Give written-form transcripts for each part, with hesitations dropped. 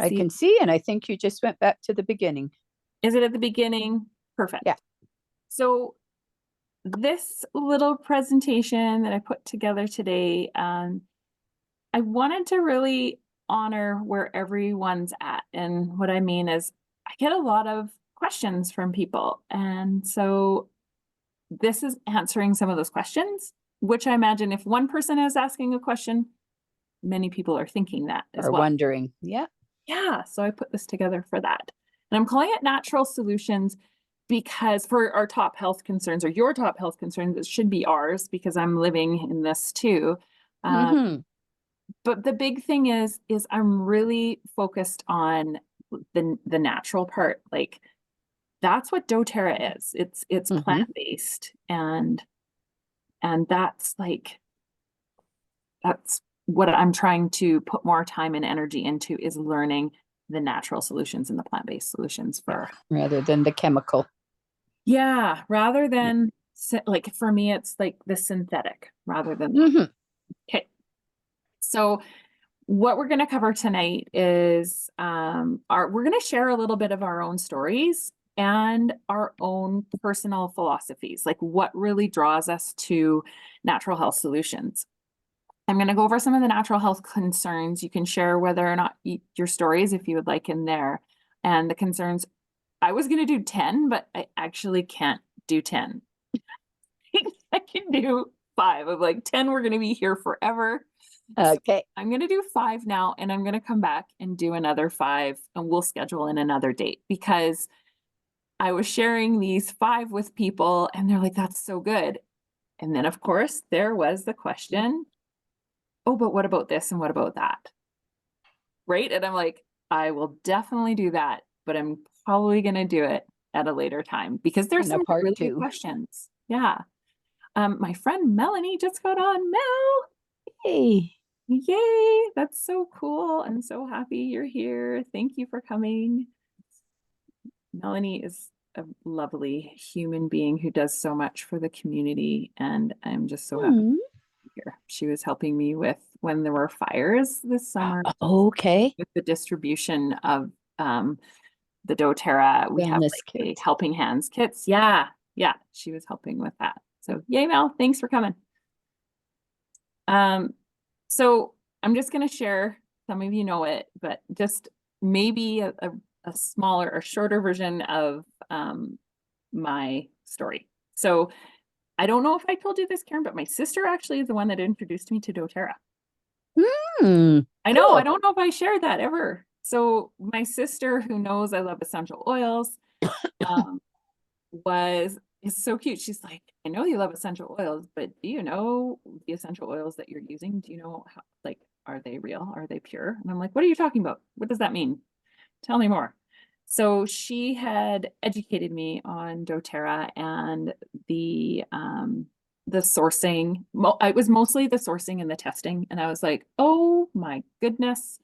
I See, can see, and I think you just went back to the beginning. is it at the beginning? Perfect. Yeah. So this little presentation that I put together today, I wanted to really honor where everyone's at. And what I mean is I get a lot of questions from people. And so this is answering some of those questions, which I imagine if one person is asking a question, many people are thinking that as Or well. wondering. Yeah. Yeah, so I put this together for that. And I'm calling it natural solutions because for our top health concerns or your top health concerns, it should be ours because I'm living in this too. Mm-hmm. But the big thing is I'm really focused on the natural part. Like that's what doTERRA is. It's Mm-hmm. plant-based and that's what I'm trying to put more time and energy into is learning the natural solutions and the plant-based solutions Yeah. for Rather than the chemical. yeah, rather Yeah. than like for me it's like the synthetic rather than Mm-hmm. okay. So what we're going to cover tonight is we're going to share a little bit of our own stories and our own personal philosophies, like what really draws us to natural health solutions. I'm going to go over some of the natural health concerns. You can share whether or not your stories if you would like in there. And the concerns, I was going to do 10, but I actually can't do 10. I can do 5. Of like 10, we're going to be here forever. So Okay. I'm going to do 5 now, and I'm going to come back and do another 5, and we'll schedule in another date because I was sharing these 5 with people, and they're like, that's so good. And then, of course, there was the question, oh, but what about this and what about that? Right? And I'm like, I will definitely do that, but I'm probably going to do it at a later time because there's And a some part really good two. questions. Yeah. My friend Melanie just got on. Mel, Hey. yay, that's so cool. I'm so happy you're here. Thank you for coming. Melanie is a lovely human being who does so much for the community, and I'm just so happy Hmm. here. She was helping me with when there were fires this summer Okay. with the distribution of the doTERRA. We have Wellness like a kit. helping hands kits. Yeah, yeah, she was helping with that. So yay, Mel, thanks for coming. Um, so I'm just going to share, some of you know it, but just maybe a smaller or shorter version of my story. So I don't know if I told you this, Karen, but my sister actually is the one that introduced me to doTERRA. Hmm. I know, I Cool. don't know if I shared that ever. So my sister, who knows I love essential oils, um, is so cute. She's like, I know you love essential oils, but do you know the essential oils that you're using? Do you know how, like, are they real? Are they pure? And I'm like, what are you talking about? What does that mean? Tell me more. So she had educated me on doTERRA and the sourcing. It was mostly the sourcing and the testing. And I was like, oh my goodness.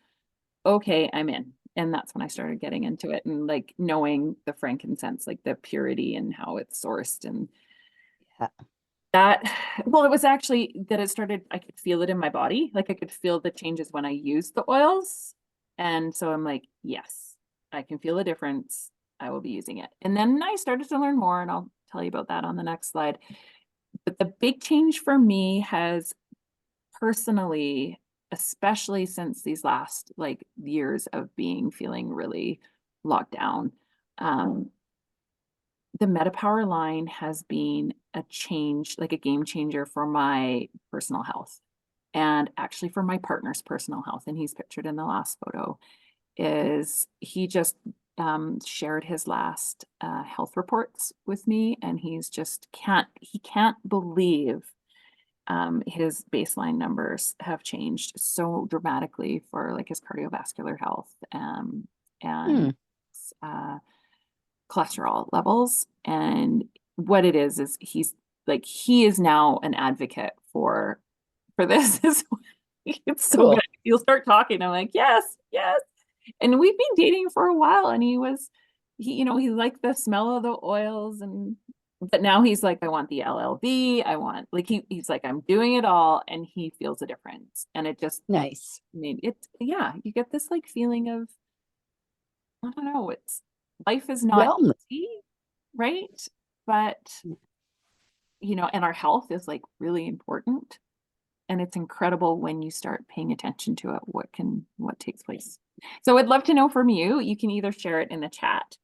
Okay, I'm in. And that's when I started getting into it and like knowing the frankincense, like the purity and how it's sourced. And Yeah. that, well, it was actually that it started, I could feel it in my body. Like I could feel the changes when I used the oils. And so I'm like, yes, I can feel a difference. I will be using it. And then I started to learn more, and I'll tell you about that on the next slide. But the big change for me has personally, especially since these last like years of being feeling really locked down, the MetaPower line has been a change, like a game changer for my personal health and actually for my partner's personal health. And he's pictured in the last photo. Is he just shared his last health reports with me, and he can't believe his baseline numbers have changed so dramatically for like his cardiovascular health and Hmm. uh, cholesterol levels. And what it is he's like he is now an advocate for this. It's so good. Cool. You'll start talking. I'm like, yes, yes. And we've been dating for a while, and he liked the smell of the oils, and but now he's like, I want the LLV. I want like he's like, I'm doing it all, and he feels a difference. And it just Nice. made it, yeah, you get this like feeling of I don't know, life is not Wellness. easy, right? But, and our health is like really important. And it's incredible when you start paying attention to it, what takes place. So I'd love to know from you. You can either share it in the chat.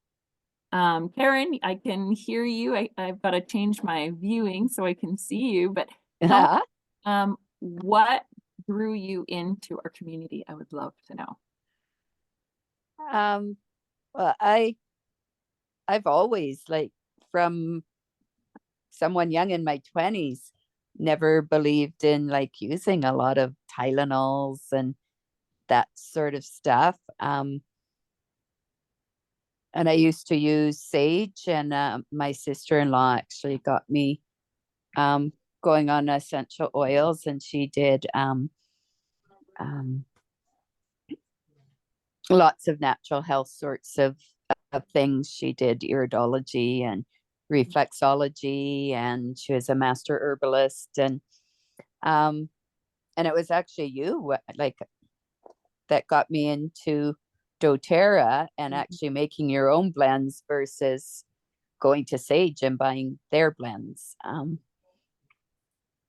Karen, I can hear you. I've got to change my viewing so I can see you, but tell what drew you into our community? I would love to know. Well, I've always, like, from someone young in my 20s, never believed in like using a lot of Tylenols and that sort of stuff. And I used to use sage, and my sister-in-law actually got me going on essential oils, and she did um, lots of natural health sorts of things. She did iridology and reflexology, and she was a master herbalist. And it was actually you, like, that got me into doTERRA and actually making your own blends versus going to Sage and buying their blends.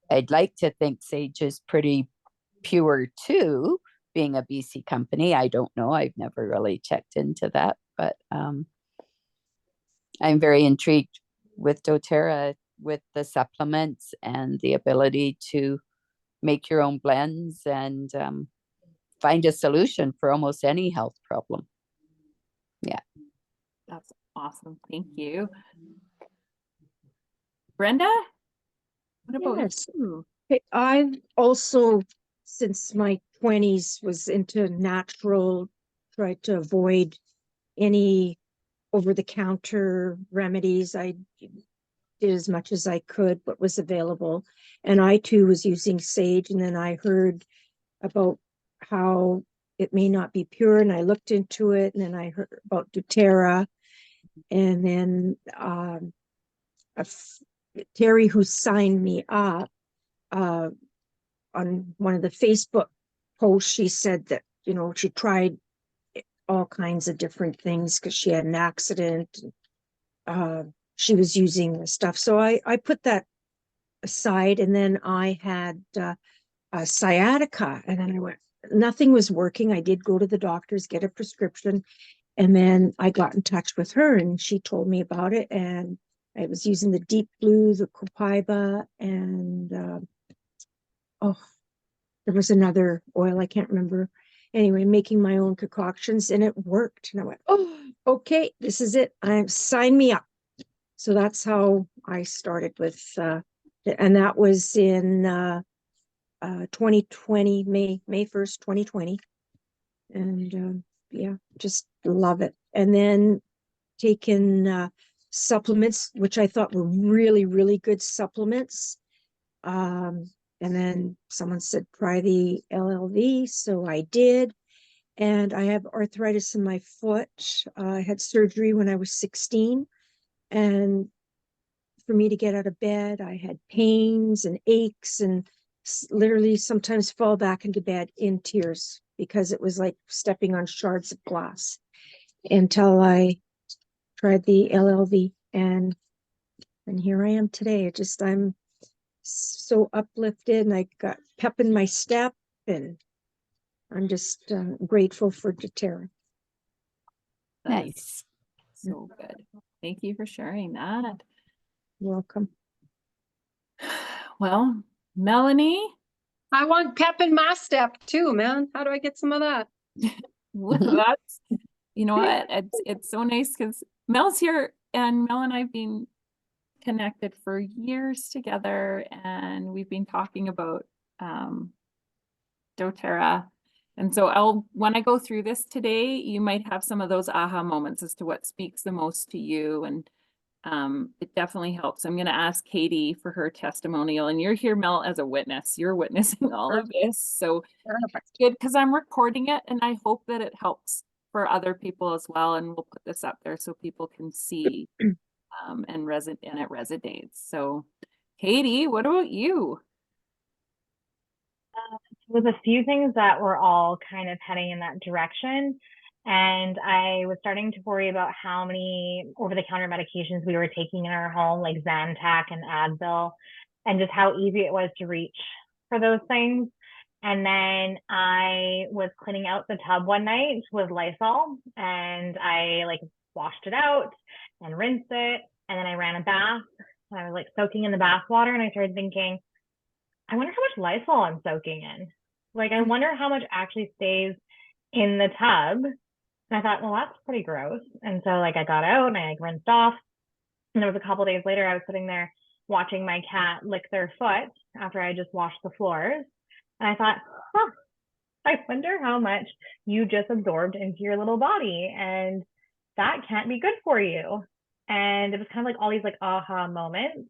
I'd like to think Sage is pretty pure too, being a BC company. I don't know. I've never really checked into that, but I'm very intrigued with doTERRA, with the supplements and the ability to make your own blends and find a solution for almost any health problem. Yeah. That's awesome. Thank you. Brenda, what about Yes. you? I've also, since my 20s, was into natural, tried to avoid any over-the-counter remedies. I did as much as I could, what was available. And I too was using sage. And then I heard about how it may not be pure. And I looked into it. And then I heard about doTERRA. And then Terry, who signed me up, on one of the Facebook posts, she said that, she tried all kinds of different things because she had an accident. She was using the stuff. So I put that aside, and then I had a sciatica, and then I went, nothing was working. I did go to the doctors, get a prescription, and then I got in touch with her, and she told me about it. And I was using the Deep Blue, the Copaiba, and there was another oil, I can't remember. Anyway, making my own concoctions, and it worked. And I went, oh, okay, this is it. Sign me up. So that's how I started with, and that was in 2020, May 1st, 2020. And yeah, just love it. And then taken supplements, which I thought were really, really good supplements. And then someone said, try the LLV. So I did. And I have arthritis in my foot. I had surgery when I was 16. And for me to get out of bed, I had pains and aches, and literally sometimes fall back into bed in tears because it was like stepping on shards of glass, until I tried the LLV. And here I am today. I'm so uplifted, and I got pep in my step, and I'm just grateful for doTERRA. Nice. So good. Thank you for sharing that. You're welcome. Well, Melanie, I want pep in my step too, man. How do I get some of that? that's, you know what? It's so nice because Mel's here, and Mel and I've been connected for years together, and we've been talking about doTERRA. And so when I go through this today, you might have some of those aha moments as to what speaks the most to you. And it definitely helps. I'm going to ask Katie for her testimonial, and you're here, Mel, as a witness. You're witnessing all of this. So it's good because I'm recording it, and I hope that it helps for other people as well. And we'll put this up there so people can see and it resonates. So Katie, what about you? With a few things that were all kind of heading in that direction. And I was starting to worry about how many over-the-counter medications we were taking in our home, like Zantac and Advil, and just how easy it was to reach for those things. And then I was cleaning out the tub one night with Lysol, and I like washed it out and rinsed it. And then I ran a bath, and I was like soaking in the bath water, and I started thinking, I wonder how much Lysol I'm soaking in. Like, I wonder how much actually stays in the tub. And I thought, well, that's pretty gross. And so like I got out and I like rinsed off. And there was a couple of days later, I was sitting there watching my cat lick their foot after I just washed the floors. And I thought, huh, I wonder how much you just absorbed into your little body. And that can't be good for you. And it was kind of like all these like aha moments.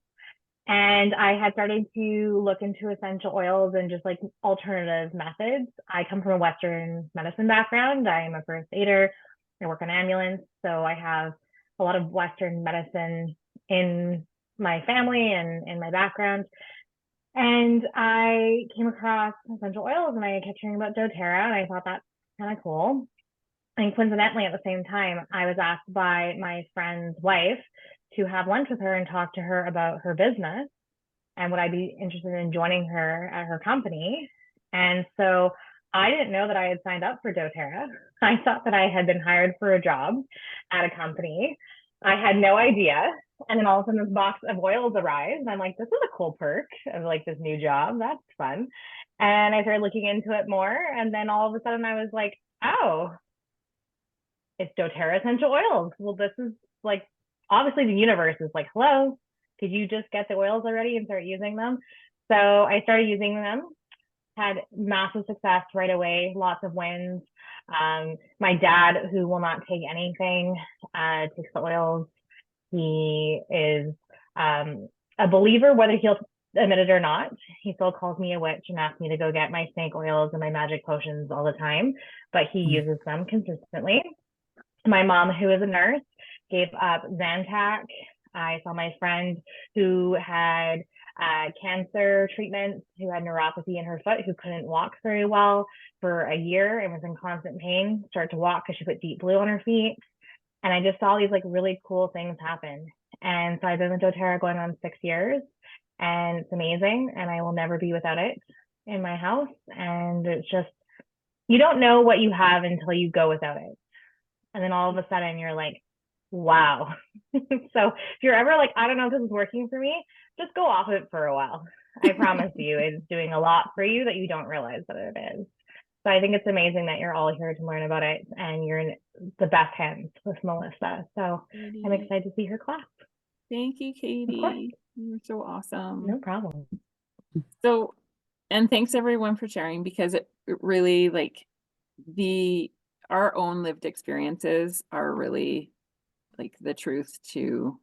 And I had started to look into essential oils and just like alternative methods. I come from a Western medicine background. I am a first aider. I work on ambulance. So I have a lot of Western medicine in my family and in my background. And I came across essential oils and I kept hearing about doTERRA and I thought that's kind of cool. And coincidentally, at the same time, I was asked by my friend's wife to have lunch with her and talk to her about her business and would I be interested in joining her at her company. And so I didn't know that I had signed up for doTERRA. I thought that I had been hired for a job at a company. I had no idea. And then all of a sudden this box of oils arrived. And I'm like, this is a cool perk of like this new job. That's fun. And I started looking into it more. And then all of a sudden I was like, oh, it's doTERRA essential oils. Well, this is like, obviously the universe is like, hello, could you just get the oils already and start using them? So I started using them, had massive success right away, lots of wins. My dad, who will not take anything, takes the oils. He is a believer, whether he'll admit it or not. He still calls me a witch and asks me to go get my snake oils and my magic potions all the time, but he uses them consistently. My mom, who is a nurse, gave up Zantac. I saw my friend who had cancer treatments, who had neuropathy in her foot, who couldn't walk very well for a year and was in constant pain, start to walk because she put Deep Blue on her feet. And I just saw these like really cool things happen. And so I've been with doTERRA going on 6 years and it's amazing. And I will never be without it in my house. And it's just, you don't know what you have until you go without it. And then all of a sudden you're like, wow. So if you're ever like, I don't know if this is working for me, just go off it for a while. I promise you it's doing a lot for you that you don't realize that it is. So I think it's amazing that you're all here to learn about it and you're in the best hands with Melissa. So Katie. I'm excited to see her class. Thank you, Katie. You're so awesome. No problem. So, and thanks everyone for sharing, because it really like our own lived experiences are really like the truth to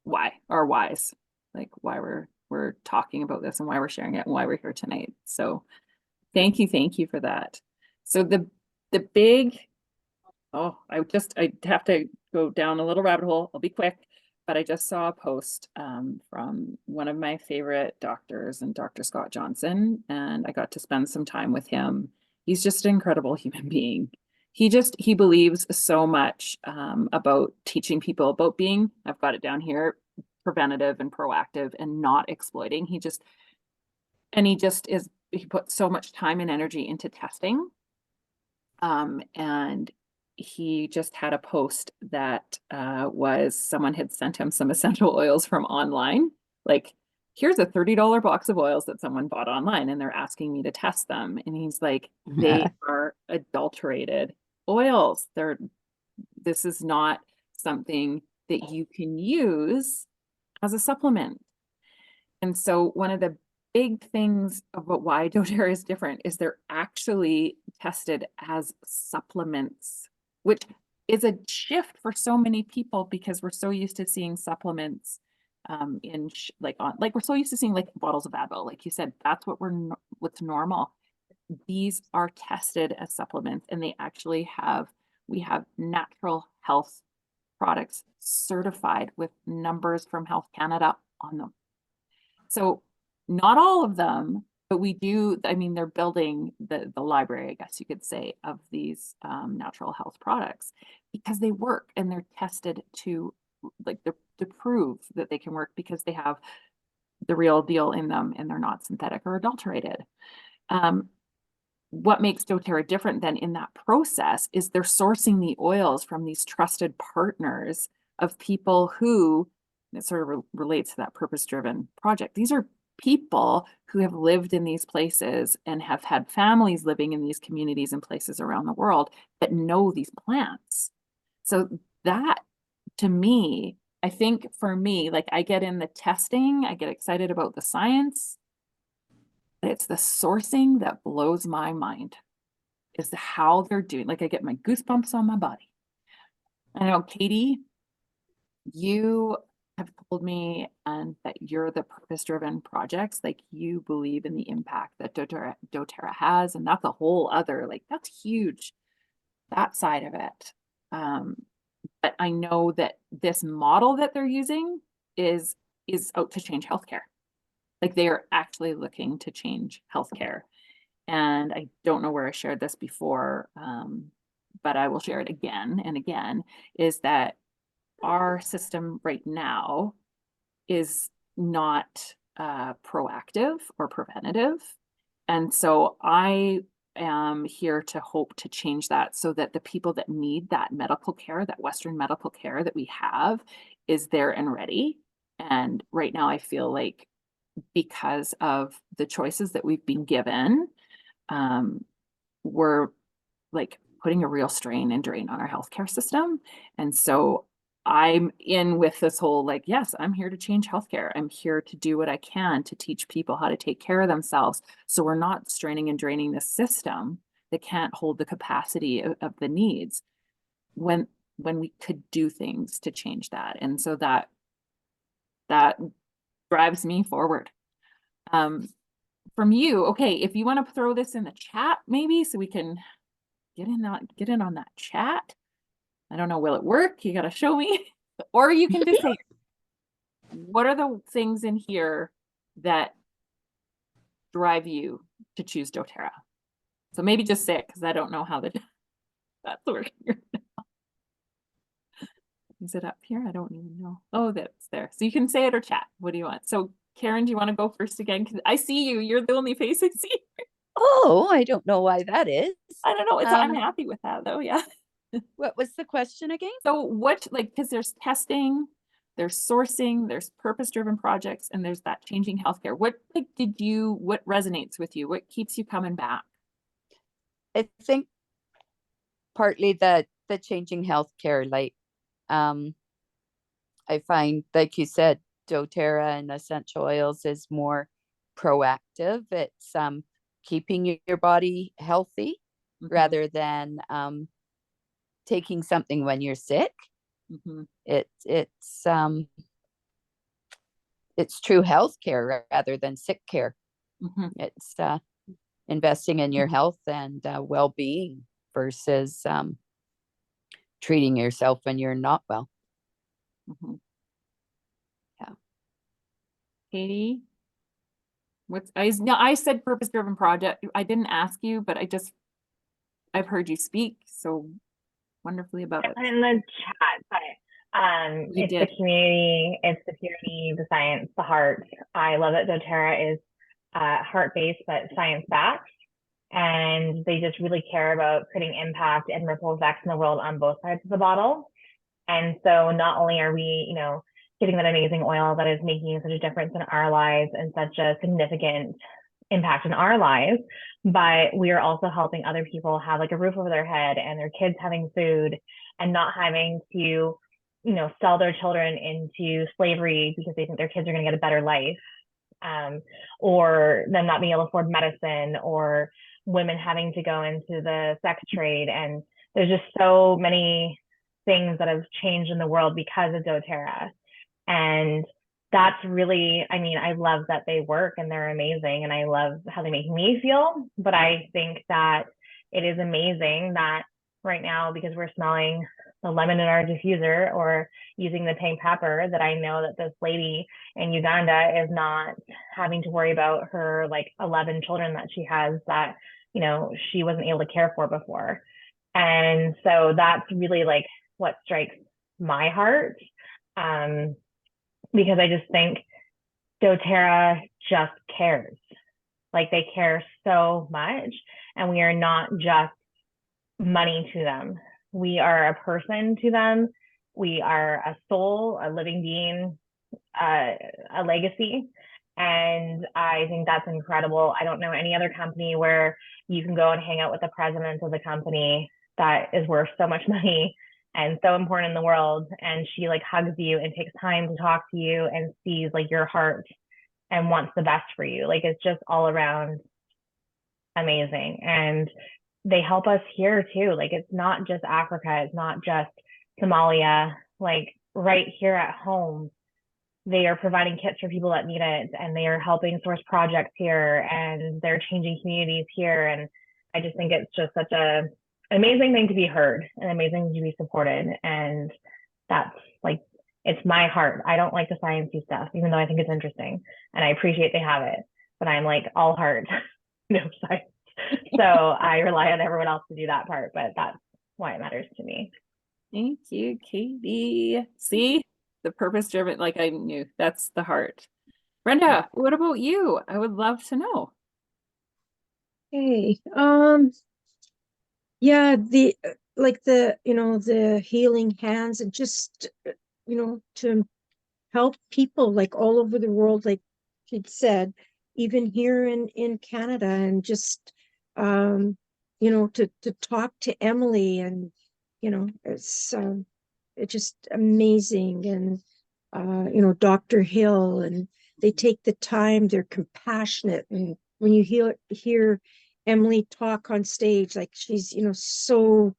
why our whys, like why we're talking about this and why we're sharing it and why we're here tonight. So thank you for that. So the big, I have to go down a little rabbit hole. I'll be quick, but I just saw a post from one of my favorite doctors, and Dr. Scott Johnson, and I got to spend some time with him. He's just an incredible human being. He believes so much about teaching people about being, I've got it down here, preventative and proactive and not exploiting. He puts so much time and energy into testing. And he just had a post that was someone had sent him some essential oils from online. Like, here's a $30 box of oils that someone bought online and they're asking me to test them. And he's like, they are adulterated oils. This is not something that you can use as a supplement. And so one of the big things about why doTERRA is different is they're actually tested as supplements, which is a shift for so many people because we're so used to seeing supplements we're so used to seeing like bottles of Advil, like you said, that's what's normal. These are tested as supplements, and we have natural health products certified with numbers from Health Canada on them. So not all of them but we do, I mean, they're building the library, I guess you could say, of these natural health products because they work and they're tested to to prove that they can work because they have the real deal in them and they're not synthetic or adulterated. What makes doTERRA different than in that process is they're sourcing the oils from these trusted partners of people who, it sort of relates to that purpose-driven project. These are people who have lived in these places and have had families living in these communities and places around the world that know these plants. So that, to me, I think for me, like I get in the testing, I get excited about the science. It's the sourcing that blows my mind, is how they're doing. Like I get my goosebumps on my body. I know, Katie, you have told me and that you're the purpose-driven projects, like you believe in the impact that doTERRA has, and that's a whole other, like that's huge, that side of it. But I know that this model that they're using is out to change healthcare. Like they are actually looking to change healthcare. And I don't know where I shared this before, but I will share it again and again, is that our system right now is not proactive or preventative. And so I am here to hope to change that so that the people that need that medical care, that Western medical care that we have, is there and ready. And right now I feel like because of the choices that we've been given, we're like putting a real strain and drain on our healthcare system. And so I'm in with this whole, like, yes, I'm here to change healthcare. I'm here to do what I can to teach people how to take care of themselves. So we're not straining and draining the system that can't hold the capacity of the needs when we could do things to change that. And so that drives me forward. From you, okay, if you want to throw this in the chat, maybe, so we can get in on that chat. I don't know, will it work? You got to show me, or you can just say, what are the things in here that drive you to choose doTERRA? So maybe just say it, because I don't know how that's working. Is it up here? I don't even know. Oh, that's there. So you can say it or chat. What do you want? So Karen, do you want to go first again? Because I see you. You're the only face I see. Oh, I don't know why that is. I don't know. I'm happy with that though. Yeah. What was the question again? So what, like, because there's testing, there's sourcing, there's purpose-driven projects, and there's that changing healthcare. What what resonates with you? What keeps you coming back? I think partly the changing healthcare, like I find, like you said, doTERRA and essential oils is more proactive. It's keeping your body healthy rather than taking something when you're sick. It's true healthcare rather than sick care. It's investing in your health and well-being versus treating yourself when you're not well. Yeah. Katie, I said purpose-driven project. I didn't ask you, but I've heard you speak so wonderfully about it. In the chat, but it's the community, it's the purity, the science, the heart. I love that doTERRA is heart-based but science-backed, and they just really care about creating impact and ripple effects in the world on both sides of the bottle. And so not only are we, getting that amazing oil that is making such a difference in our lives and such a significant impact in our lives, but we are also helping other people have like a roof over their head and their kids having food and not having to, sell their children into slavery because they think their kids are going to get a better life, or them not being able to afford medicine, or women having to go into the sex trade. And there's just so many things that have changed in the world because of doTERRA. And that's really, I love that they work and they're amazing, and I love how they make me feel. But I think that it is amazing that right now, because we're smelling the lemon in our diffuser or using the pink pepper, that I know that this lady in Uganda is not having to worry about her like 11 children that she has that, you know, she wasn't able to care for before. And so that's really like what strikes my heart. Because I just think doTERRA just cares. Like they care so much, and we are not just money to them. We are a person to them. We are a soul, a living being, a legacy. And I think that's incredible. I don't know any other company where you can go and hang out with the president of the company that is worth so much money and so important in the world. And she like hugs you and takes time to talk to you and sees like your heart and wants the best for you. Like it's just all around amazing. And they help us here too. Like it's not just Africa, it's not just Somalia. Like right here at home, they are providing kits for people that need it, and they are helping source projects here, and they're changing communities here. And I just think it's just such a amazing thing to be heard and amazing to be supported. And that's like, it's my heart. I don't like the sciencey stuff, even though I think it's interesting and I appreciate they have it, but I'm like all heart, no science. So I rely on everyone else to do that part, but that's why it matters to me. Thank you, Katie. See, the purpose-driven, like I knew, that's the heart. Brenda, what about you? I would love to know. Hey, yeah, the like the, you know, the healing hands, and just, you know, to help people like all over the world, like she'd said, even here in Canada, and just you know, to talk to Emily, and you know, it's just amazing. And you know, Dr. Hill, and they take the time, they're compassionate. And when you hear Emily talk on stage, like she's, you know, so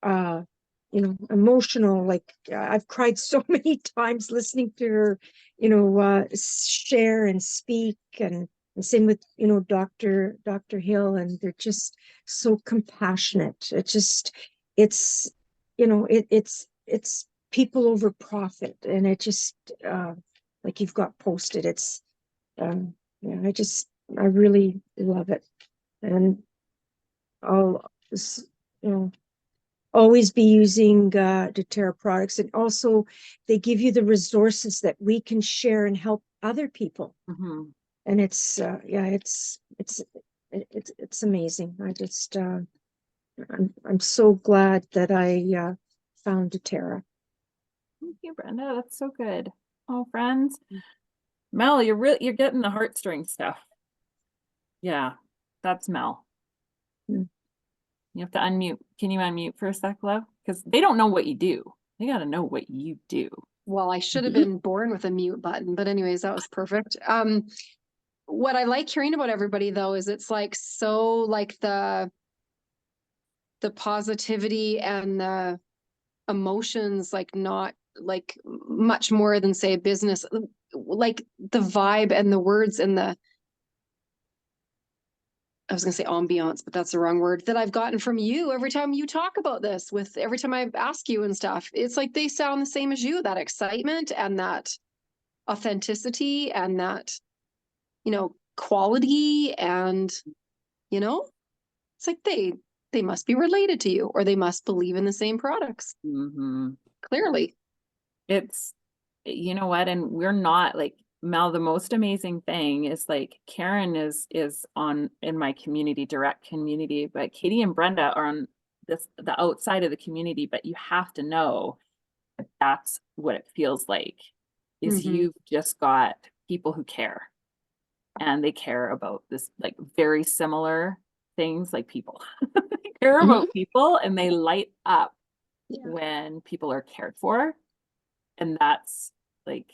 you know, emotional. Like I've cried so many times listening to her, you know, share and speak. And same with, you know, Dr. Hill, and they're just so compassionate. It's you know, it's people over profit, and it just like you've got posted. It's yeah, I really love it. And I'll just, you know, always be using doTERRA products. And also they give you the resources that we can share and help other people. Mm-hmm. And it's yeah, it's amazing. I just I'm so glad that I found doTERRA. Thank you, Brenda. That's so good. Oh, friends. Mel, you're getting the heartstring stuff. Yeah, that's Mel. Mm. You have to unmute. Can you unmute for a sec, love? Because they don't know what you do. They got to know what you do. Well, I should have been born with a mute button, but anyways, that was perfect. What I like hearing about everybody though is it's like so like the positivity and the emotions, like not like much more than say business, like the vibe and the words and the, I was going to say ambiance, but that's the wrong word, that I've gotten from you every time you talk about this, with every time I ask you and stuff. It's like they sound the same as you, that excitement and that authenticity and that, you know, quality. And, you know, it's like they must be related to you, or they must believe in the same products. Mm-hmm. Clearly. It's, you know what, and we're not like, Mel, the most amazing thing is like Karen is on in my community, direct community, but Katie and Brenda are on the outside of the community. But you have to know that that's what it feels like, is you've just got people who care, and they care about this like very similar things, like people. They care about people, and they light up when people are cared for. And that's like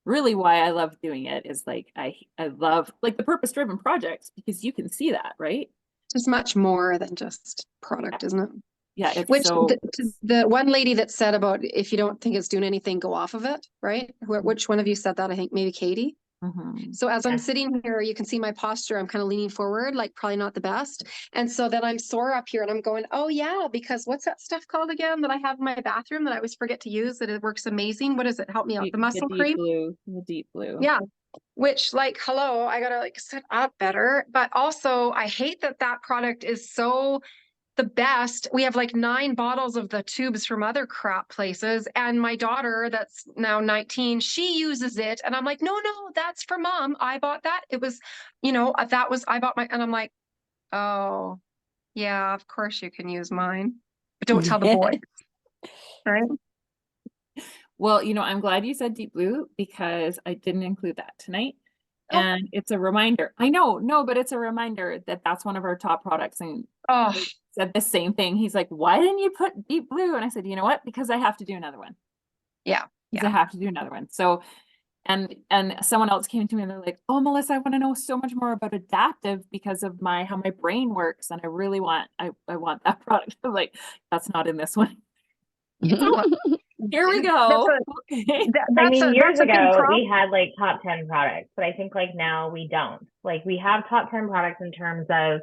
really why I love doing it, is like I love like the purpose-driven projects, because you can see that, right? It's much more than just product, isn't it? Yeah, it's Which so the one lady that said about if you don't think it's doing anything, go off of it, right? Which one of you said that? I think maybe Katie. Mhm. So as I'm Yeah. sitting here, you can see my posture. I'm kind of leaning forward, like probably not the best. And so then I'm sore up here and I'm going, oh yeah, because what's that stuff called again that I have in my bathroom that I always forget to use, that it works amazing. What is it? Help me out. The muscle cream. The deep blue. Yeah. Which, like, hello, I gotta like sit up better. But also I hate that that product is so the best. We have like 9 bottles of the tubes from other crap places. And my daughter, that's now 19, she uses it. And I'm like, no, that's for mom. I bought that. It was, I bought my, and I'm like, oh, yeah, of course you can use mine. But don't tell the boy. Right. Well, I'm glad you said deep blue because I didn't include that tonight. Oh. And it's a reminder. I know, no, but it's a reminder that that's one of our top products. And Oh, he said the same thing. He's like, why didn't you put deep blue? And I said, you know what? Because I have to do another one. yeah. Because I have to do another one. So, and someone else came to me and they're like, oh, Melissa, I want to know so much more about adaptive because of how my brain works. And I really want, I want that product. I'm like, that's not in this one. Here we go. Okay. I mean, years that's a big ago, problem. we had like top 10 products, but I think like now we don't. Like we have top 10 products in terms of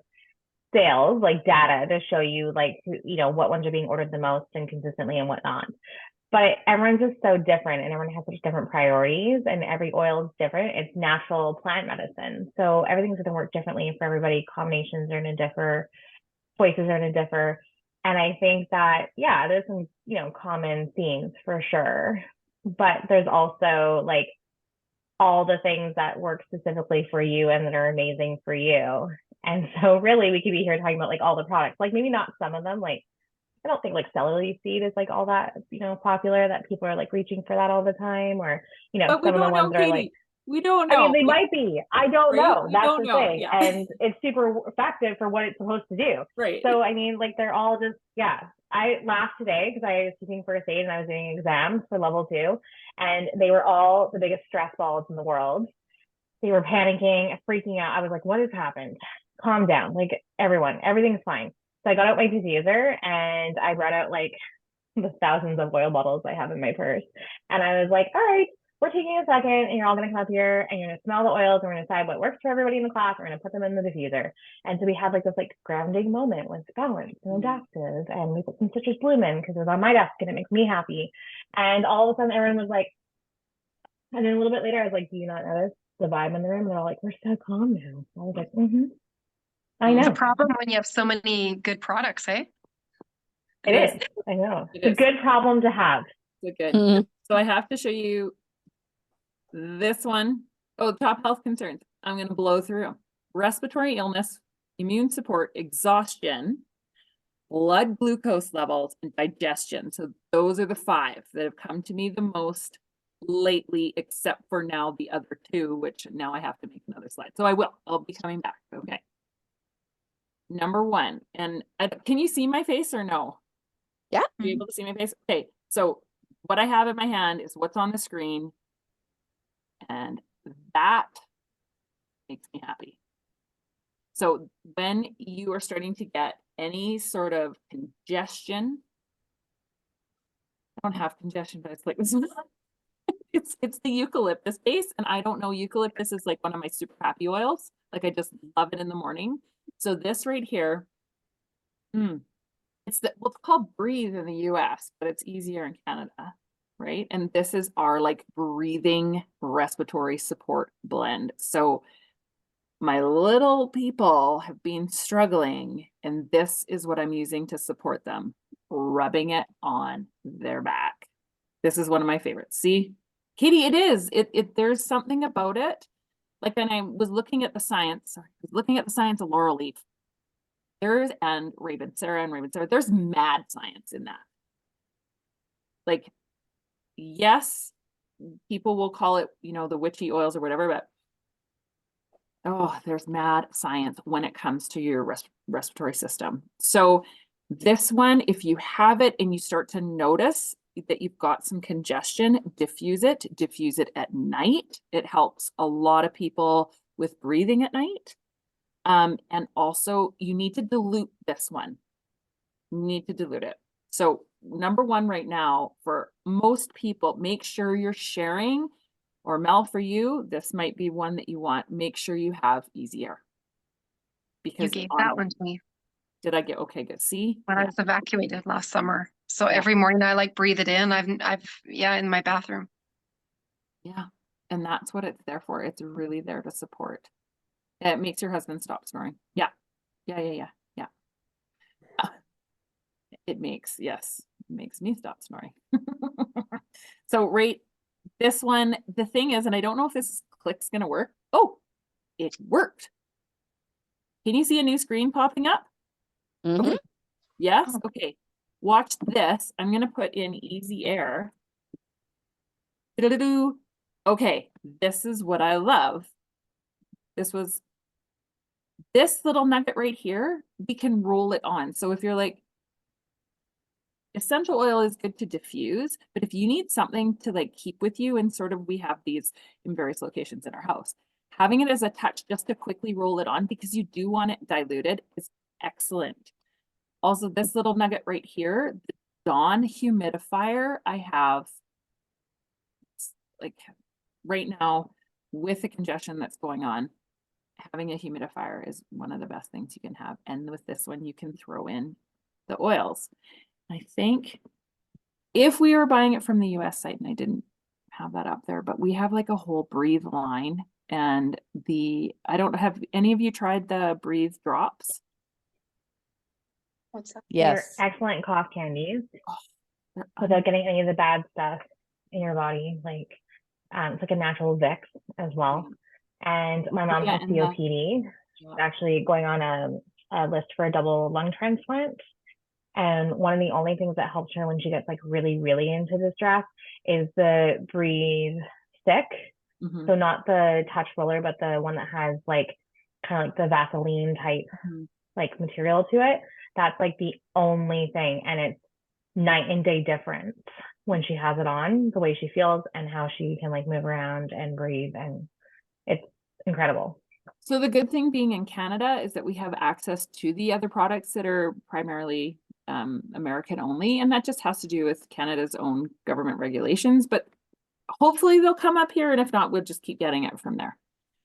sales, like data to show you like, what ones are being ordered the most and consistently and whatnot. But everyone's just so different and everyone has such different priorities and every oil is different. It's natural plant medicine. So everything's going to work differently for everybody. Combinations are going to differ, choices are going to differ. And I think that, yeah, there's some, common themes for sure. But there's also like all the things that work specifically for you and that are amazing for you. And so really we could be here talking about like all the products, like maybe not some of them, like I don't think like celery seed is like all that, popular that people are like reaching for that all the time, or, But we some of the don't know, ones that are like, Katie. We don't I mean, know. they might be. I don't Right? know. We That's don't the know. thing. Yeah. And it's super effective for what it's supposed to do. Right. So, I mean, like they're all just, yeah. I laughed today because I was taking first aid and I was doing exams for level 2 and they were all the biggest stress balls in the world. They were panicking, freaking out. I was like, what has happened? Calm down. Like everyone, everything's fine. So I got out my diffuser and I brought out like the thousands of oil bottles I have in my purse. And I was like, all right, we're taking a second and you're all going to come up here and you're going to smell the oils and we're going to decide what works for everybody in the class. We're going to put them in the diffuser. And so we had like this like grounding moment with balance and adaptive. And we put some citrus bloom in because it was on my desk and it makes me happy. And all of a sudden everyone was like, and then a little bit later I was like, do you not notice the vibe in the room? And they're all like, we're so calm now. I was like, I know. It's a problem when you have so many good products, eh? It is. I know. It It's is. a good problem to have. It's good. So I have to show you this one. Oh, top health concerns. I'm going to blow through. Respiratory illness, immune support, exhaustion, blood glucose levels, and digestion. So those are the 5 that have come to me the most lately, except for now the other 2, which now I have to make another slide. So I'll be coming back. Okay. Number 1. And can you see my face or no? Yeah. Are you able to see my face? Okay. So what I have in my hand is what's on the screen. And that makes me happy. So when you are starting to get any sort of congestion, I don't have congestion, but it's like this. It's the eucalyptus base, and I don't know, eucalyptus is like one of my super happy oils. Like I just love it in the morning. So this right here, it's called Breathe in the US, but it's easier in Canada, right? And this is our like breathing respiratory support blend. So my little people have been struggling, and this is what I'm using to support them, rubbing it on their back. This is one of my favorites. See, Katie, it is. There's something about it. Like when I was looking at the science, of laurel leaf. And Raven Sarah, there's mad science in that. Like, yes, people will call it, the witchy oils or whatever, but there's mad science when it comes to your respiratory system. So this one, if you have it and you start to notice that you've got some congestion, diffuse it at night. It helps a lot of people with breathing at night. And also you need to dilute this one. You need to dilute it. So number 1 right now for most people, make sure you're sharing Or Mel, for you, this might be one that you want. Make sure you have easy air. You Because gave that one to me did I get okay? Good. See, when I yeah. was evacuated last summer. So Yeah. every morning I like breathe it in. Yeah, in my bathroom. Yeah. And that's what it's there for. It's really there to support. It makes your husband stop snoring. Yeah. Yeah. It makes, yes, it makes me stop snoring. So rate this one. The thing is, and I don't know if this click's going to work. Oh, it worked. Can you see a new screen popping up? Mhm. Okay. Yes. Oh. Okay. Watch this. I'm going to put in easy air. Do-do-do-do. Okay. This is what I love. This little nugget right here. We can roll it on. So if you're like, essential oil is good to diffuse, but if you need something to like keep with you, and sort of we have these in various locations in our house, having it as a touch just to quickly roll it on because you do want it diluted is excellent. Also, this little nugget right here, the Dawn humidifier, I have like right now with the congestion that's going on, having a humidifier is one of the best things you can have. And with this one, you can throw in the oils. I think if we were buying it from the US site, and I didn't have that up there, but we have like a whole Breathe line, and I don't have any of you tried the Breathe drops? What's that? They're Yes. excellent cough candies They're without getting any of the bad stuff in your body. Like, it's like a natural Vicks as well. And my mom yeah, has and the- COPD. She's actually going on a list for a double lung transplant. And one of the only things that helps her when she gets like really, really into distress is the Breathe stick. Mhm. So not the touch roller, but the one that has like kind of like the Vaseline type Mhm. like material to it. That's like the only thing. And it's night and day difference when she has it on, the way she feels and how she can like move around and breathe. And it's incredible. So the good thing being in Canada is that we have access to the other products that are primarily American only, and that just has to do with Canada's own government regulations, but hopefully they'll come up here, and if not, we'll just keep getting it from there.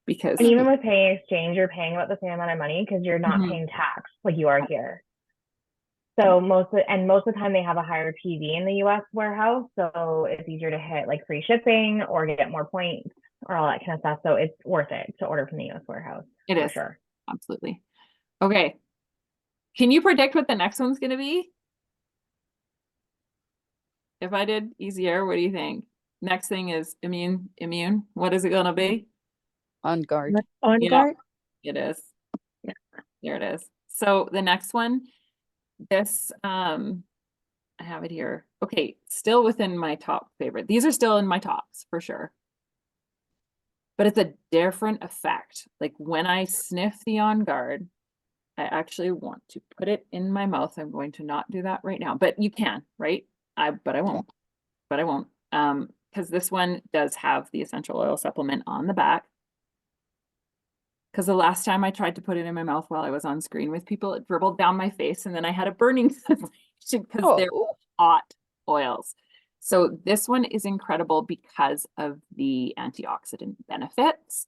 Because And even with paying exchange, you're paying about the same amount of money because you're not Mhm. paying tax like you are here. So most of the time they have a higher PV in the US warehouse, so it's easier to hit like free shipping or get more points or all that kind of stuff. So it's worth it to order from the US warehouse. It for is. sure. Absolutely. Okay. Can you predict what the next one's going to be? If I did easier, what do you think? Next thing is immune. What is it going to be? On guard. On Yeah. guard? It is. Yeah. There it is. So the next one, this, I have it here. Okay. Still within my top favorite. These are still in my tops for sure. But it's a different effect. Like when I sniff the On Guard, I actually want to put it in my mouth. I'm going to not do that right now, but you can, right? But I won't. Because this one does have the essential oil supplement on the back. Because the last time I tried to put it in my mouth while I was on screen with people, it dribbled down my face, and then I had a burning sensation because they're hot oils. So this one is incredible because of the antioxidant benefits.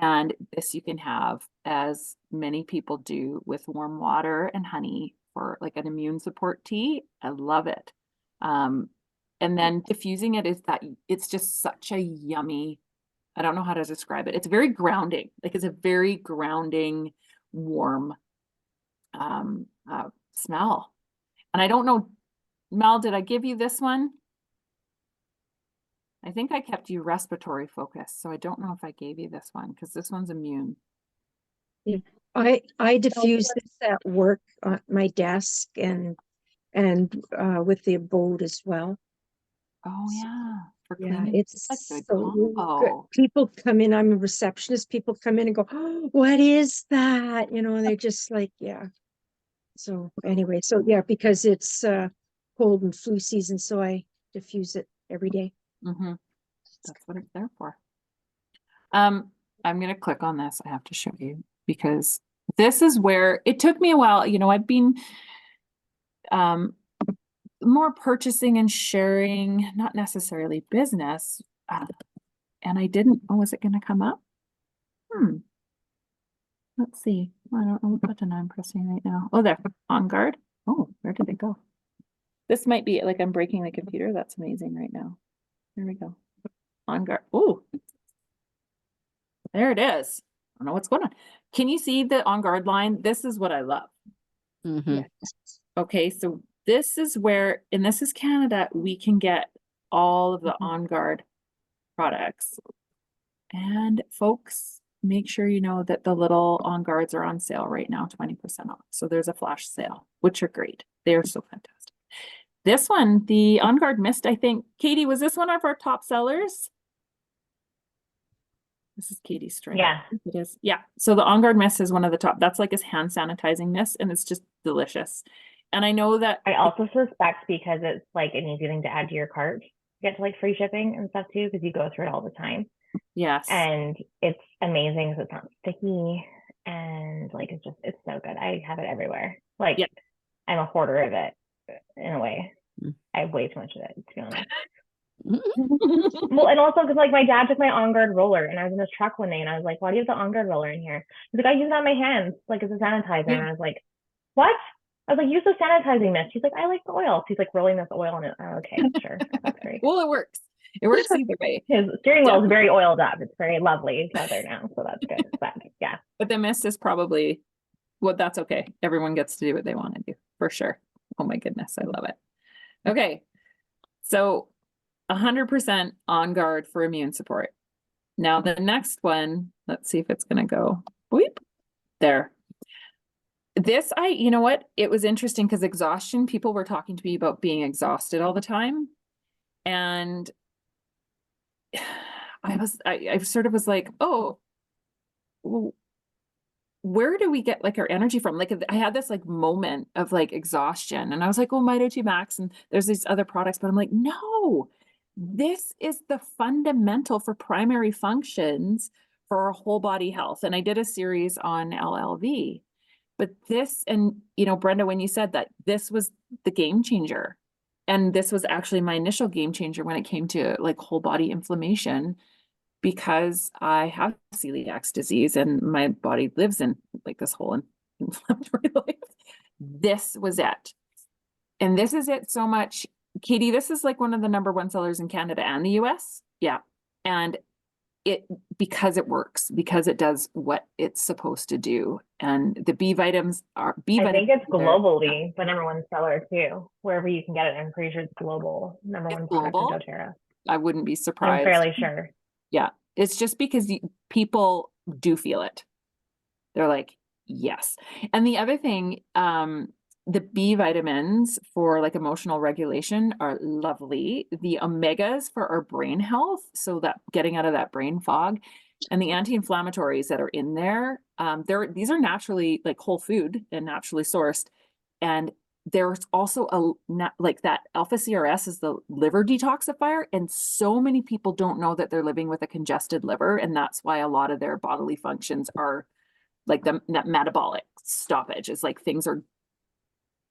And this you can have, as many people do, with warm water and honey for like an immune support tea. I love it. And then diffusing it is that it's just such a yummy, I don't know how to describe it. It's very grounding. Like it's a very grounding, warm smell. And I don't know, Mel, did I give you this one? I think I kept you respiratory focused, so I don't know if I gave you this one because this one's immune. I diffuse this at work on my desk and with the abode as well. Oh yeah, for Yeah, cleaning. it's That's a good so good. combo. People come in, I'm a receptionist, people come in and go, oh, what is that? You know, they're just like, yeah. So anyway, so yeah, because it's cold and flu season, so I diffuse it every day. Mm-hmm. That's what it's there for. I'm gonna click on this. I have to show you because this is where it took me a while. You know, I've been more purchasing and sharing, not necessarily business. and I didn't. Oh, is it going to come up? Let's see. I don't know what button I'm pressing right now. Oh, there. On guard. Oh, where did it go? This might be like I'm breaking the computer. That's amazing right now. There we go. On guard. Oh, there it is. I don't know what's going on. Can you see the on guard line? This is what I love. Mhm. Okay, so this is where, and this is Canada, we can get all of the on guard products. And folks, make sure you know that the little on guards are on sale right now, 20% off. So there's a flash sale, which are great. They're so fantastic. This one, the on guard mist, I think, Katie, was this one of our top sellers? This is Katie's strength. Yeah. It is. Yeah. So the On Guard mist is one of the top. That's like his hand sanitizing mist, and it's just delicious. And I know that I also suspect because it's like an easy thing to add to your cart, you get to like free shipping and stuff too, because you go through it all the time. yes. And it's amazing because it's not sticky and like it's so good. I have it everywhere. Like Yeah. I'm a hoarder of it in a way. Mm. I have way too much of it, to be honest. Mhm. Well, and also because like my dad took my On Guard roller and I was in his truck one day and I was like, why do you have the On Guard roller in here? He's like, I use it on my hands like as a sanitizer. Yeah. And I was like, what? I was like, use the sanitizing mist. He's like, I like the oil. So he's like rolling this oil in it. Oh, okay, sure. That's great. Well, it works. It works either way. His steering wheel is very oiled up. It's very lovely leather now. So that's good. But yeah. But the mist is probably, well, that's okay. Everyone gets to do what they want to do, for sure. Oh my goodness, I love it. Okay. So 100% On Guard for immune support. Now the next one, let's see if it's going to go. Weep. There. This, you know what? It was interesting because exhaustion, people were talking to me about being exhausted all the time. And I sort of was like, oh, well, where do we get like our energy from? Like I had this like moment of like exhaustion and I was like, oh, Mito2 Max and there's these other products, but I'm like, no, this is the fundamental for primary functions for our whole body health. And I did a series on LLV, but this, and you know, Brenda, when you said that this was the game changer, and this was actually my initial game changer when it came to like whole body inflammation, because I have celiac disease and my body lives in like this whole inflammatory life. This was it. And this is it so much. Katie, this is like one of the #1 sellers in Canada and the US. Yeah. And because it works, because it does what it's supposed to do. And the B vitamins are I think it's globally the #1 seller too. Wherever you can get it, I'm pretty sure it's global. #1 product global? in doTERRA. I wouldn't be surprised. I'm fairly sure. Yeah. It's just because people do feel it. They're like, yes. And the other thing, the B vitamins for like emotional regulation are lovely. The omegas for our brain health, so that getting out of that brain fog, and the anti-inflammatories that are in there, these are naturally like whole food and naturally sourced. And there's also like that alpha CRS is the liver detoxifier. And so many people don't know that they're living with a congested liver. And that's why a lot of their bodily functions are like that metabolic stoppage. It's like things are,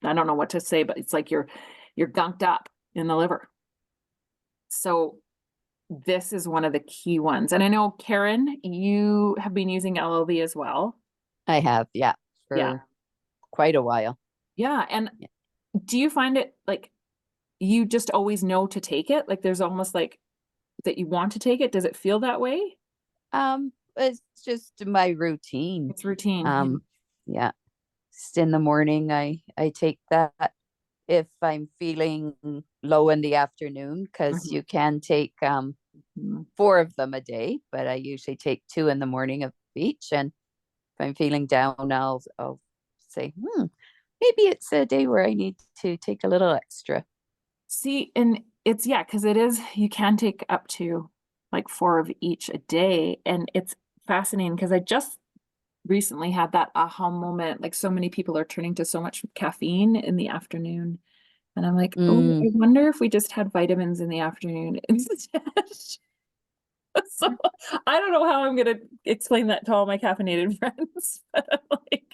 I don't know what to say, but it's like you're gunked up in the liver. So this is one of the key ones. And I know, Karen, you have been using LLV as well. I have, yeah, for quite a while. Yeah. And do you find it like you just always know to take it? Like there's almost like that you want to take it. Does it feel that way? It's just my routine. It's routine. Yeah. Just in the morning, I take that if I'm feeling low in the afternoon, because you can take 4 of them a day, but I usually take 2 in the morning of each. And if I'm feeling down, I'll say, maybe it's a day where I need to take a little extra. See, and it's, yeah, because it is, you can take up to like 4 of each a day. And it's fascinating because I just recently had that aha moment. Like so many people are turning to so much caffeine in the afternoon. And I'm like, oh, I wonder if we just had vitamins in the afternoon instead. So I don't know how I'm going to explain that to all my caffeinated friends, but I'm like,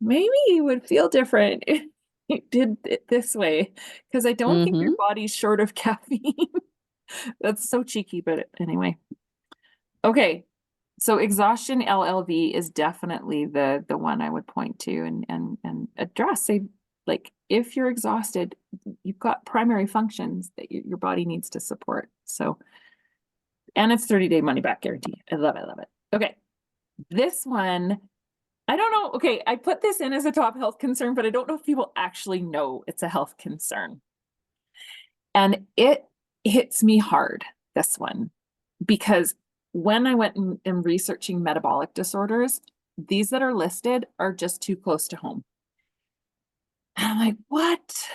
maybe you would feel different if you did it this way, because I don't think your body's short of caffeine. That's so cheeky, but anyway. Okay. So Exhaustion LLV is definitely the one I would point to and address. Say, like, if you're exhausted, you've got primary functions that your body needs to support. So, and it's 30-day money back guarantee. I love it. I love it. Okay. This one, I don't know. Okay. I put this in as a top health concern, but I don't know if people actually know it's a health concern. And it hits me hard, this one, because when I went and researching metabolic disorders, these that are listed are just too close to home. And I'm like, what?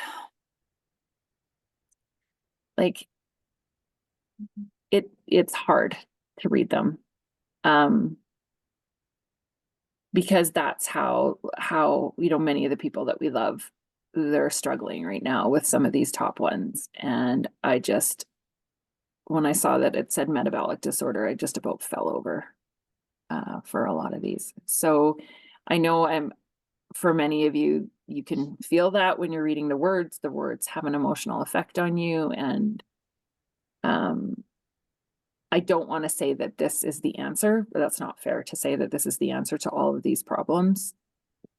Like, it's hard to read them. Because that's how, you know, many of the people that we love, they're struggling right now with some of these top ones. And I just, when I saw that it said metabolic disorder, I just about fell over for a lot of these. So I know for many of you, you can feel that when you're reading the words have an emotional effect on you. And I don't want to say that this is the answer, but that's not fair to say that this is the answer to all of these problems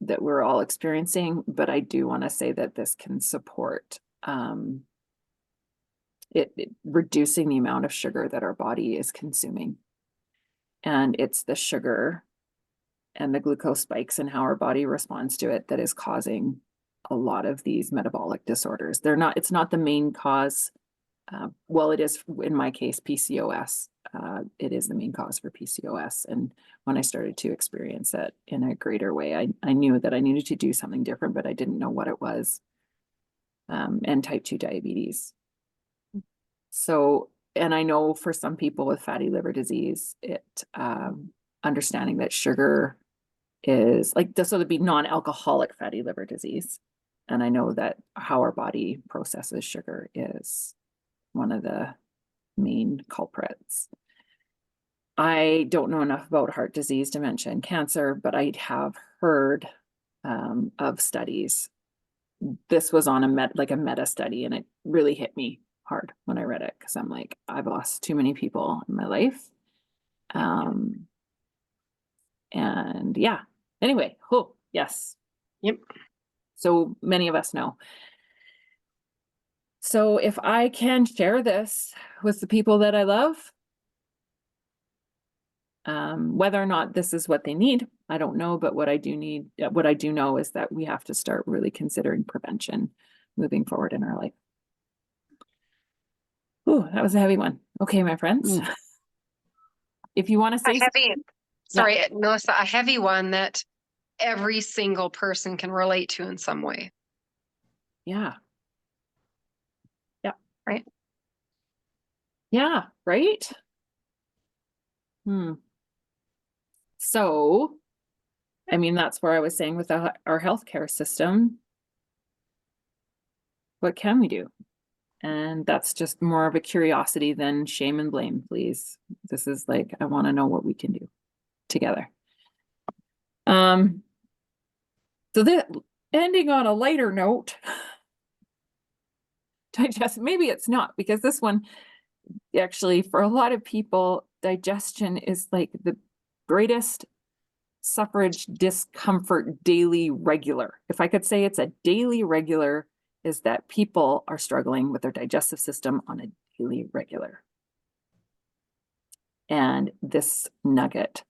that we're all experiencing. But I do want to say that this can support it reducing the amount of sugar that our body is consuming. And it's the sugar and the glucose spikes and how our body responds to it that is causing a lot of these metabolic disorders. It's not the main cause. Well, it is in my case, PCOS. It is the main cause for PCOS. And when I started to experience it in a greater way, I knew that I needed to do something different, but I didn't know what it was. And type 2 diabetes. So, and I know for some people with fatty liver disease, understanding that sugar is like, so there'd be non-alcoholic fatty liver disease. And I know that how our body processes sugar is one of the main culprits. I don't know enough about heart disease, dementia, and cancer, but I have heard of studies. This was on a meta study, and it really hit me hard when I read it, because I'm like, I've lost too many people in my life. And yeah, anyway, yes. Yep. So many of us know. So if I can share this with the people that I love, whether or not this is what they need, I don't know. But what I do know is that we have to start really considering prevention moving forward in our life. Ooh, that was a heavy one. Okay, my friends. If you want to say sorry, Melissa, a heavy one that every single person can relate to in some way. Yeah. Yeah. Right. Yeah. Right. So, I mean, that's where I was saying with our healthcare system, what can we do? And that's just more of a curiosity than shame and blame, please. This is like, I want to know what we can do together. So that ending on a lighter note, maybe it's not, because this one actually, for a lot of people, digestion is like the greatest suffrage discomfort daily regular. If I could say it's a daily regular, is that people are struggling with their digestive system on a daily regular. And this nugget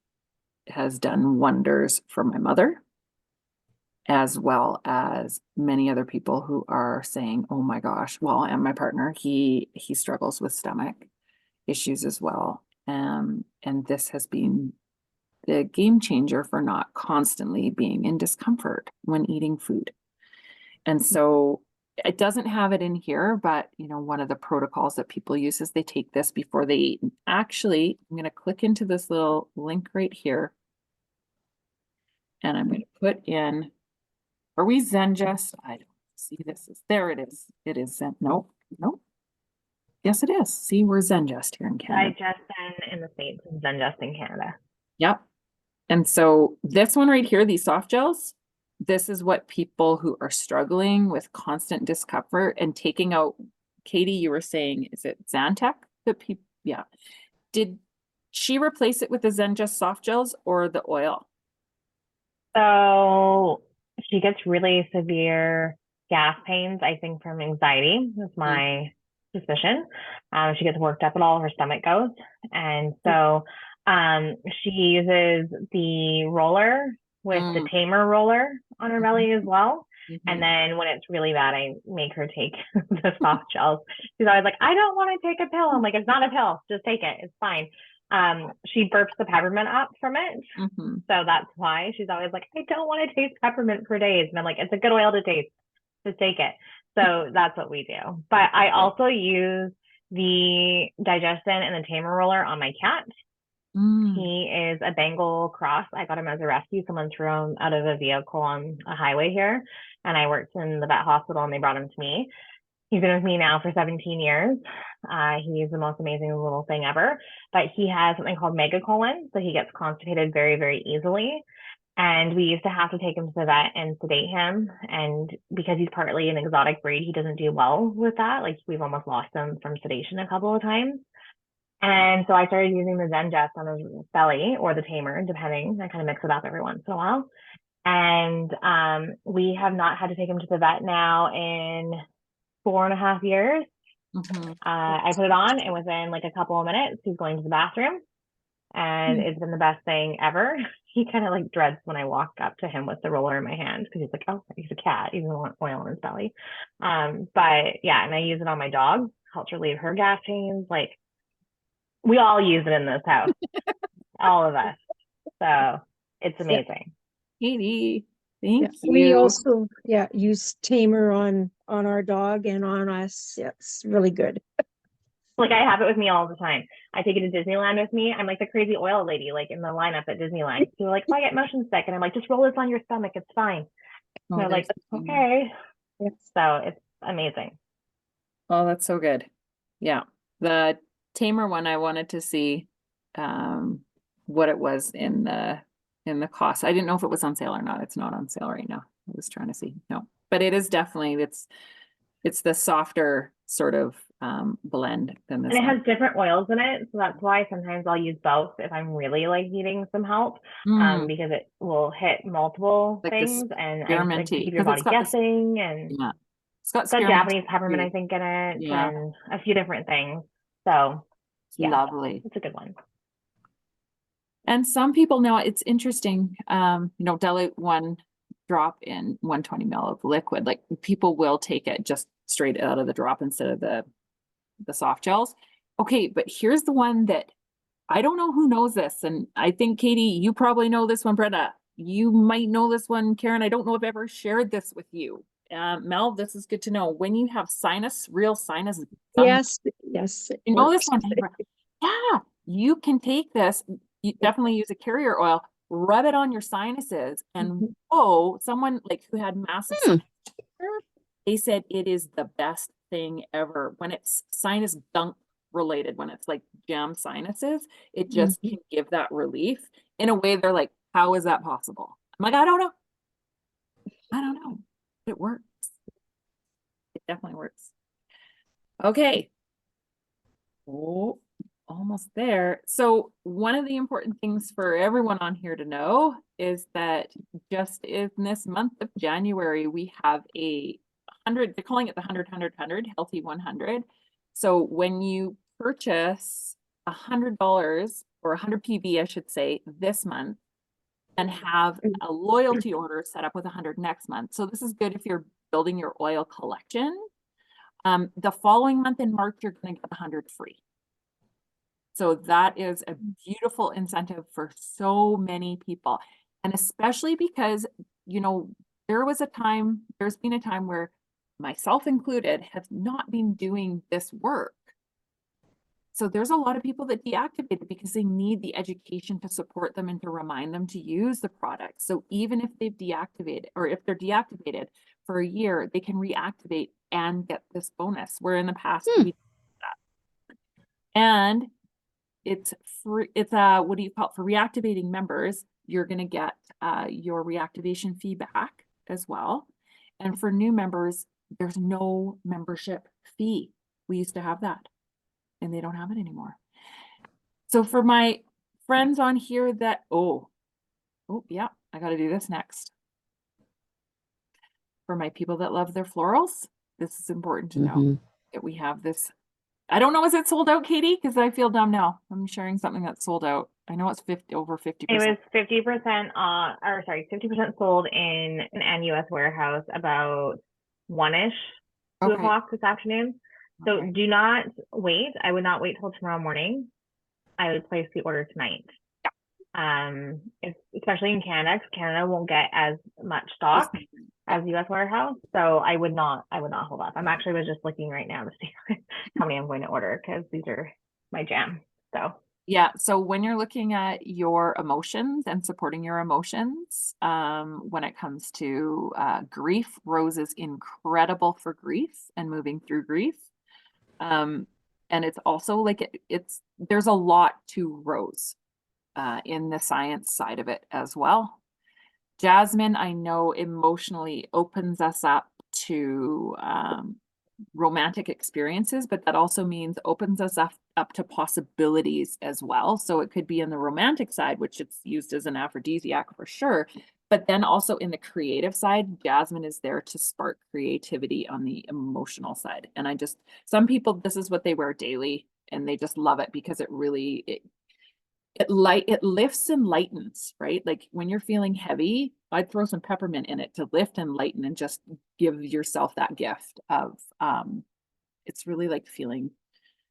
has done wonders for my mother, as well as many other people who are saying, oh my gosh, well, and my partner, he struggles with stomach issues as well. And this has been the game changer for not constantly being in discomfort when eating food. And so it doesn't have it in here, but you know, one of the protocols that people use is they take this before they eat. And actually, I'm going to click into this little link right here. And I'm going to put in, are we Zengest? I don't see this. There it is. It is Zen. Nope. Yes, it is. See, we're Zengest here in Canada. Digestion in the States and Zengest in Canada. Yep. And so this one right here, these soft gels, this is what people who are struggling with constant discomfort and taking out, Katie, you were saying, is it Zantac that people, yeah. she replace it with the Zenjust soft gels or the oil? So she gets really severe gas pains, I think, from anxiety. That's my suspicion. She gets worked up at all, her stomach goes. And so she uses the roller with the tamer roller on her belly as well. And then when it's really bad, I make her take the soft gels. She's always like, I don't want to take a pill. I'm like, it's not a pill. Just take it. It's fine. She burps the peppermint up from it. So that's why she's always like, I don't want to taste peppermint for days. And I'm like, it's a good oil to taste. Just take it. So that's what we do. But I also use the Digestion and the tamer roller on my cat. He is a Bengal cross. I got him as a rescue. Someone threw him out of a vehicle on a highway here. And I worked in the vet hospital and they brought him to me. He's been with me now for 17 years. He's the most amazing little thing ever. But he has something called megacolon. So he gets constipated very, very easily. And we used to have to take him to the vet and sedate him. And because he's partly an exotic breed, he doesn't do well with that. Like we've almost lost him from sedation a couple of times. And so I started using the Zenjust on his belly or the tamer, depending. I kind of mix it up every once in a while. And we have not had to take him to the vet now in 4.5 years. I put it on and within like a couple of minutes, he's going to the bathroom. And it's been the best thing ever. He kind of like dreads when I walk up to him with the roller in my hand because he's like, oh, he's a cat. He doesn't want oil on his belly. But yeah, and I use it on my dog, helps relieve her gas pains. Like we all use it in this house, all of us. So it's amazing. Katie, thank you. We also use tamer on our dog and on us. Yeah, it's really good. Like I have it with me all the time. I take it to Disneyland with me. I'm like the crazy oil lady, like in the lineup at Disneyland. People are like, oh, I get motion sick. And I'm like, just roll this on your stomach. It's fine. And they're like, okay. So it's amazing. Oh, that's so good. Yeah. The tamer one, I wanted to see what it was in the cost. I didn't know if it was on sale or not. It's not on sale right now. I was trying to see. No, but it is definitely, it's the softer sort of blend than this and it one. has different oils in it, so that's why sometimes I'll use both if I'm really like needing some help, because it will hit multiple Like things and like, spearminty, keep your body guessing. And yeah, it's got Japanese peppermint, I think, in it, Yeah. and a few different things. So yeah, lovely. it's a good one. And some people now, it's interesting, dilute 1 drop in 120 ml of liquid. Like people will take it just straight out of the drop instead of the soft gels. Okay, but here's the one that I don't know who knows this. And I think, Katie, you probably know this one. Brenda, you might know this one. Karen, I don't know if I've ever shared this with you. Mel, this is good to know. When you have real sinus. Yes. You know this one. Yeah, you can take this. You definitely use a carrier oil, rub it on your sinuses, and someone like who had massive sinus, they said it is the best thing ever when it's sinus gunk related, when it's like jammed sinuses, it just can give that relief in a way. They're like, how is that possible? I'm like, I don't know. It works. It definitely works. Okay. Oh, almost there. So one of the important things for everyone on here to know is that just in this month of January, we have a 100, they're calling it the 100 healthy 100. So when you purchase $100 or 100 PV, I should say, this month, and have a loyalty order set up with 100 next month. So this is good if you're building your oil collection. The following month in March, you're going to get 100 free. So that is a beautiful incentive for so many people. And especially because, there's been a time where myself included have not been doing this work. So there's a lot of people that deactivated because they need the education to support them and to remind them to use the product. So even if they've deactivated, or if they're deactivated for a year, they can reactivate and get this bonus, where in the past we did that. And it's free. It's what do you call it? For reactivating members, you're going to get your reactivation fee back as well. And for new members, there's no membership fee. We used to have that, and they don't have it anymore. So for my friends on here that, oh yeah, I got to do this next. For my people that love their florals, this is important to know that we have this. I don't know, is it sold out, Katie? Because I feel dumb now. I'm sharing something that's sold out. I know it's over 50%. It was 50% or sorry, 50% sold in an NUS warehouse about 1-ish, 2 Okay. o'clock this afternoon. So Okay. do not wait. I would not wait till tomorrow morning. I would place the order tonight. Especially in Canada, 'cause Canada won't get as much stock as US warehouse. So I would not hold up. I'm actually was just looking right now to see how many I'm going to order, because these are my jam. So Yeah, so when you're looking at your emotions and supporting your emotions, when it comes to grief, Rose is incredible for grief and moving through grief. And it's also like there's a lot to Rose in the science side of it as well. Jasmine, I know emotionally opens us up to romantic experiences, but that also means opens us up to possibilities as well. So it could be in the romantic side, which it's used as an aphrodisiac for sure. But then also in the creative side, Jasmine is there to spark creativity on the emotional side. And some people, this is what they wear daily and they just love it because it really, it lifts and lightens, right? Like when you're feeling heavy, I'd throw some peppermint in it to lift and lighten and just give yourself that gift of it's really like feeling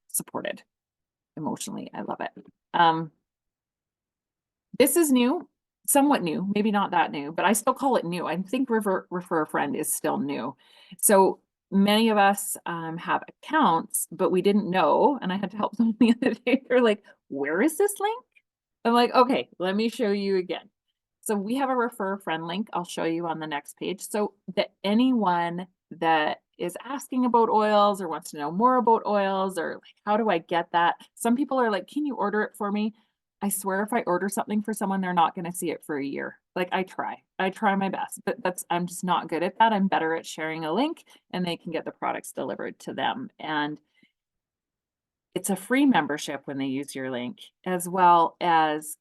supported emotionally. I love it. This is new, somewhat new, maybe not that new, but I still call it new. I think refer a friend is still new. So many of us have accounts, but we didn't know, and I had to help them the other day. They're like, where is this link? I'm like, okay, let me show you again. So we have a refer a friend link. I'll show you on the next page. So that anyone that is asking about oils or wants to know more about oils, or like, how do I get that? Some people are like, can you order it for me? I swear if I order something for someone, they're not going to see it for a year. Like I try my best, but I'm just not good at that. I'm better at sharing a link and they can get the products delivered to them. And it's a free membership when they use your link, as well as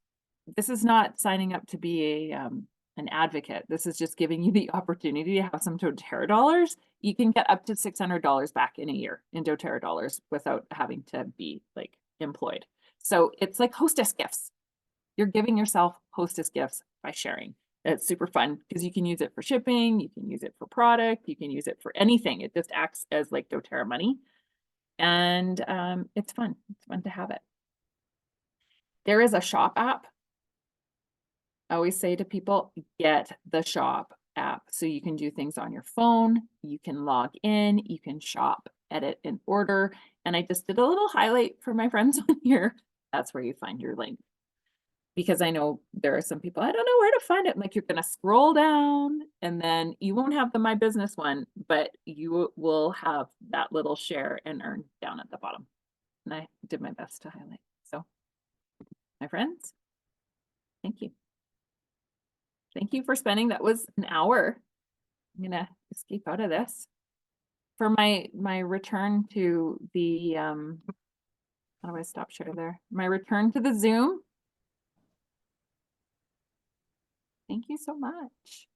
this is not signing up to be an advocate. This is just giving you the opportunity to have some doTERRA dollars. You can get up to $600 back in a year in doTERRA dollars without having to be like employed. So it's like hostess gifts. You're giving yourself hostess gifts by sharing. It's super fun because you can use it for shipping, you can use it for product, you can use it for anything. It just acts as like doTERRA money. And it's fun. It's fun to have it. There is a shop app. I always say to people, get the shop app so you can do things on your phone. You can log in, you can shop, edit, and order. And I just did a little highlight for my friends on here. That's where you find your link. Because I know there are some people, I don't know where to find it. Like you're going to scroll down and then you won't have the My Business one, but you will have that little share and earn down at the bottom. And I did my best to highlight. So my friends, thank you. Thank you for spending, that was an hour. I'm gonna escape out of this. For my return to the, how do I stop share there? My return to the Zoom. Thank you so much.